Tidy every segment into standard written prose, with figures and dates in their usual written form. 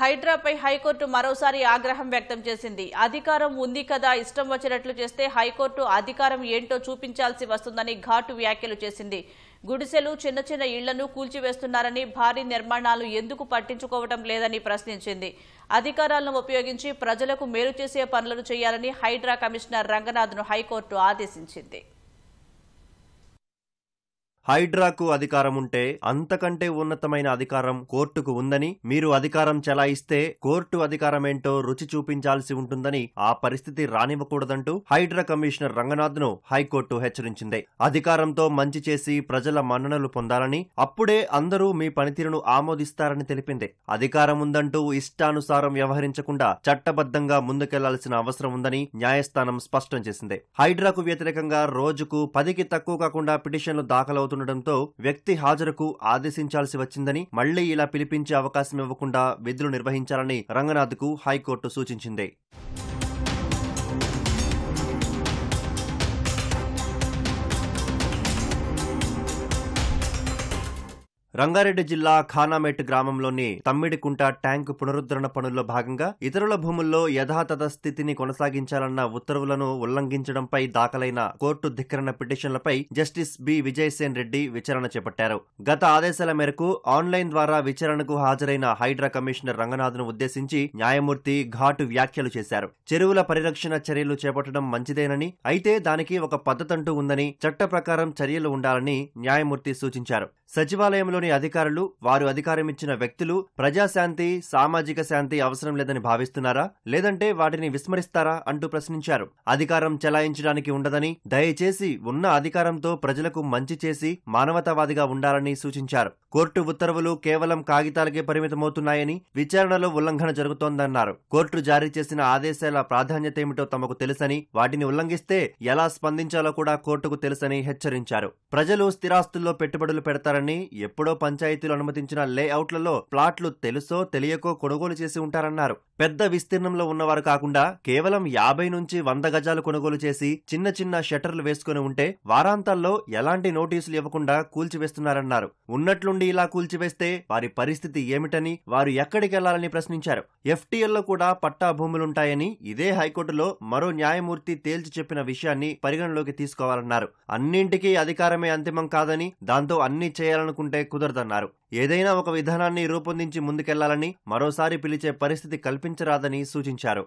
హైడ్రాపై high court మరోసారి ఆగ్రహం వ్యక్తం చేసింది. అధికారం ఉంది కదా, ఇష్టం వచ్చినట్లు చేస్తే హైకోర్టు అధికారం ఏంటో చూపించాల్సి వస్తుందని ఘాటు వ్యాఖ్యలు చేసింది. గుడిసెలు, చిన్న చిన్న ఇళ్లను కూల్చివేస్తున్నారని, భారీ నిర్మాణాలు ఎందుకు పట్టించుకోవడం లేదని ప్రశ్నించింది. అధికారాలను ఉపయోగించి ప్రజలకు మేలు చేసే పనులను చేయాలని హైడ్రా కమిషనర్ రంగనాథ్ను హైకోర్టు ఆదేశించింది. హైడ్రాకు అధికారం ఉంటే అంతకంటే ఉన్నతమైన అధికారం కోర్టుకు ఉందని, మీరు అధికారం చెలాయిస్తే కోర్టు అధికారమేంటో రుచి చూపించాల్సి ఉంటుందని, ఆ పరిస్థితి రానివ్వకూడదంటూ హైడ్రా కమిషనర్ రంగనాథ్ను హైకోర్టు హెచ్చరించింది. అధికారంతో మంచి చేసి ప్రజల మన్ననలు పొందాలని, అప్పుడే అందరూ మీ పనితీరును ఆమోదిస్తారని తెలిపింది. అధికారం ఉందంటూ ఇష్టానుసారం వ్యవహరించకుండా చట్టబద్ధంగా ముందుకెళ్లాల్సిన అవసరం ఉందని న్యాయస్థానం స్పష్టం చేసింది. హైడ్రాకు వ్యతిరేకంగా రోజుకు 10కి తక్కువ కాకుండా పిటిషన్లు దాఖలవుతున్నాయి. వ్యక్తి హాజరుకు ఆదేశించాల్సి వచ్చిందని, మళ్లీ ఇలా పిలిపించే అవకాశం ఇవ్వకుండా విధులు నిర్వహించాలని రంగనాథ్కు హైకోర్టు సూచించింది. రంగారెడ్డి జిల్లా ఖానామెట్ గ్రామంలోని తమ్మిడికుంట ట్యాంకు పునరుద్ధరణ పనుల్లో భాగంగా ఇతరుల భూముల్లో యథాతథ స్థితిని కొనసాగించాలన్న ఉత్తర్వులను ఉల్లంఘించడంపై దాఖలైన కోర్టు ధిక్కరణ పిటిషన్లపై జస్టిస్ బి విజయసేన్ రెడ్డి విచారణ చేపట్టారు. గత ఆదేశాల మేరకు ఆన్లైన్ ద్వారా విచారణకు హాజరైన హైడ్రా కమిషనర్ రంగనాథ్ను ఉద్దేశించి న్యాయమూర్తి ఘాటు వ్యాఖ్యలు చేశారు. చెరువుల పరిరక్షణ చర్యలు చేపట్టడం మంచిదేనని, అయితే దానికి ఒక పద్ధతంటూ ఉందని, చట్ట ప్రకారం చర్యలు ఉండాలని న్యాయమూర్తి సూచించారు. సచివాలయంలోని అధికారులు, వారు అధికారమిచ్చిన వ్యక్తులు ప్రజాశాంతి, సామాజిక శాంతి అవసరం లేదని భావిస్తున్నారా, లేదంటే వాటిని విస్మరిస్తారా అంటూ ప్రశ్నించారు. అధికారం చెలాయించడానికి ఉండదని, దయచేసి ఉన్న అధికారంతో ప్రజలకు మంచి చేసి మానవతావాదిగా ఉండాలని సూచించారు. కోర్టు ఉత్తర్వులు కేవలం కాగితాలకే పరిమితమవుతున్నాయని, విచారణలో ఉల్లంఘన జరుగుతోందన్నారు. కోర్టు జారీ చేసిన ఆదేశాల ప్రాధాన్యతేమిటో తమకు తెలుసని, వాటిని ఉల్లంఘిస్తే ఎలా స్పందించాలో కూడా కోర్టుకు తెలుసని హెచ్చరించారు. ప్రజలు స్థిరాస్తుల్లో పెట్టుబడులు పెడతారని, ఎప్పుడో పంచాయతీలు అనుమతించిన లేఅవుట్లలో ప్లాట్లు తెలుసో తెలియకో కొనుగోలు చేసి ఉంటారన్నారు. పెద్ద విస్తీర్ణంలో ఉన్నవారు కాకుండా కేవలం 50 నుంచి 100 గజాలు కొనుగోలు చేసి చిన్న చిన్న షట్టర్లు వేసుకుని ఉంటే వారాంతాల్లో ఎలాంటి నోటీసులు ఇవ్వకుండా కూల్చివేస్తున్నారన్నారు. ఉన్నట్లుండి ఇలా కూల్చివేస్తే వారి పరిస్థితి ఏమిటని, వారు ఎక్కడికెళ్లాలని ప్రశ్నించారు. ఎఫ్టీఎల్లో కూడా పట్టా భూములుంటాయని ఇదే హైకోర్టులో మరో న్యాయమూర్తి తేల్చి చెప్పిన విషయాన్ని పరిగణలోకి తీసుకోవాలన్నారు. అన్నింటికీ అధికారమే అంతిమం కాదని, దాంతో అన్ని చేయాలనుకుంటే కుదరదన్నారు. ఏదైనా ఒక విధానాన్ని రూపొందించి ముందుకెళ్లాలని, మరోసారి పిలిచే పరిస్థితి కల్పించరాదని సూచించారు.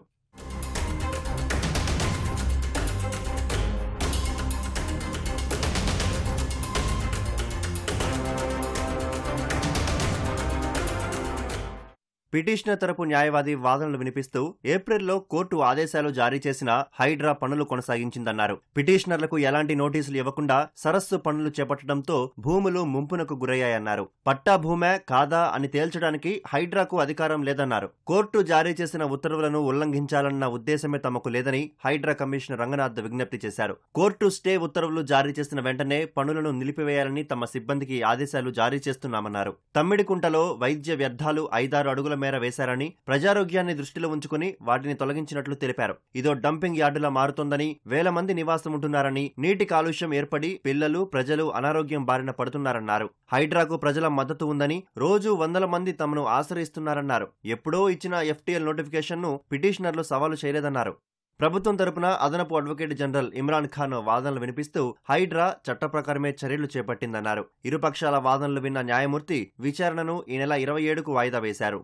పిటిషనర్ తరపు న్యాయవాది వాదనలు వినిపిస్తూ ఏప్రిల్లో కోర్టు ఆదేశాలు జారీ చేసిన హైడ్రా పనులు కొనసాగించిందన్నారు. పిటిషనర్లకు ఎలాంటి నోటీసులు ఇవ్వకుండా సరస్సు పనులు చేపట్టడంతో భూములు ముంపునకు గురయ్యాయన్నారు. పట్టా భూమే కాదా అని తేల్చడానికి హైడ్రాకు అధికారం లేదన్నారు. కోర్టు జారీ చేసిన ఉత్తర్వులను ఉల్లంఘించాలన్న ఉద్దేశమే తమకు లేదని హైడ్రా కమిషనర్ రంగనాథ్ విజ్ఞప్తి చేశారు. కోర్టు స్టే ఉత్తర్వులు జారీ చేసిన వెంటనే పనులను నిలిపివేయాలని తమ సిబ్బందికి ఆదేశాలు జారీ చేస్తున్నామన్నారు. తమ్మిడికుంటలో వైద్య వ్యర్థాలు 5-6 అడుగుల మేర వేశారని, ప్రజారోగ్యాన్ని దృష్టిలో ఉంచుకుని వాటిని తొలగించినట్లు తెలిపారు. ఇదో డంపింగ్ యార్డులా మారుతోందని, వేల మంది నివాసం ఉంటున్నారని, నీటి కాలుష్యం ఏర్పడి పిల్లలు, ప్రజలు అనారోగ్యం బారిన పడుతున్నారన్నారు. హైడ్రాకు ప్రజల మద్దతు ఉందని, రోజు 100 మంది తమను ఆశ్రయిస్తున్నారన్నారు. ఎప్పుడో ఇచ్చిన ఎఫ్టీఎల్ నోటిఫికేషన్ను పిటిషనర్లు సవాలు చేయలేదన్నారు. ప్రభుత్వం తరపున అదనపు అడ్వకేట్ జనరల్ ఇమ్రాన్ ఖాన్ వాదనలు వినిపిస్తూ హైడ్రా చట్ట ప్రకారమే చర్యలు చేపట్టిందన్నారు. ఇరుపక్షాల వాదనలు విన్న న్యాయమూర్తి విచారణను ఈ నెల 27కు వాయిదా వేశారు.